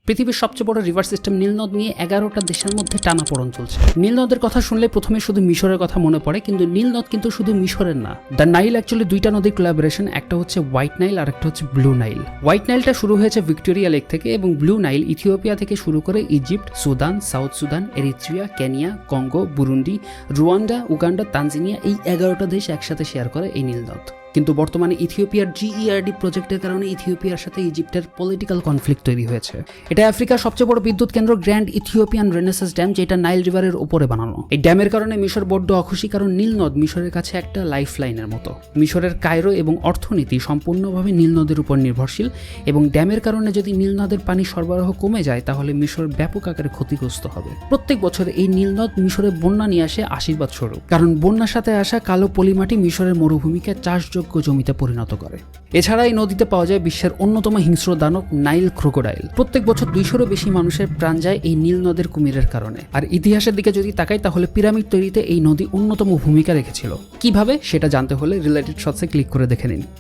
পৃথিবীর সবচেয়ে বড় রিভার সিস্টেম নীল নদ নিয়ে 11টা দেশের মধ্যে টানাপোড়েন চলছে। নীল নদের কথা শুনলে প্রথমে শুধু মিশরের কথা মনে পড়ে, কিন্তু নীল নদ কিন্তু শুধু মিশরের না। দ্য নাইল অ্যাকচুয়ালি দুইটা নদীর কোলাবোরেশন, একটা হচ্ছে হোয়াইট নাইল আর একটা হচ্ছে ব্লু নাইল। হোয়াইট নাইলটা শুরু হয়েছে ভিক্টোরিয়া লেক থেকে এবং ব্লু নাইল ইথিওপিয়া থেকে শুরু করে Egypt, Sudan, south Sudan, Eritrea, Kenya, Congo, Burundi, Rwanda, Uganda, Tanzania এই 11টা দেশ একসাথে শেয়ার করে এই নীল নদ। কিন্তু বর্তমানে ইথিওপিয়ার GERD প্রজেক্টের কারণে ইথিওপিয়ার সাথে ইজিপ্টের পলিটিক্যাল কনফ্লিক্ট তৈরি হয়েছে। এটা আফ্রিকার সবচেয়ে বড় বিদ্যুৎ কেন্দ্র গ্র্যান্ড ইথিওপিয়ান রেনেসাস ড্যাম, যেটা নাইল রিভারের উপরে বানানো। এই ড্যামের কারণে মিশর বড্ড অখুশি, কারণ নীল নদ মিশরের কাছে একটা লাইফ লাইনের মতো। মিশরের কায়রো এবং অর্থনীতি সম্পূর্ণভাবে নীল নদের উপর নির্ভরশীল, এবং ড্যামের কারণে যদি নীল নদের পানি সরবরাহ কমে যায় তাহলে মিশর ব্যাপক আকারে ক্ষতিগ্রস্ত হবে। প্রত্যেক বছর এই নীল নদ মিশরে বন্যা নিয়ে আসে আশীর্বাদ স্বরূপ, কারণ বন্যার সাথে আসা কালো পলিমাটি মিশরের মরুভূমিকে চাষযোগ্য জমিতে পরিণত করে। এছাড়া এই নদীতে পাওয়া যায় বিশ্বের অন্যতম হিংস্র দানব নাইল ক্রোকোডাইল। প্রত্যেক বছর 200-রও বেশি মানুষের প্রাণ যায় এই নীল নদের কুমিরের কারণে। আর ইতিহাসের দিকে যদি তাকাই তাহলে পিরামিড তৈরিতে এই নদী অন্যতম ভূমিকা রেখেছিল। কিভাবে সেটা জানতে হলে রিলেটেড শর্টসে ক্লিক করে দেখে নিন।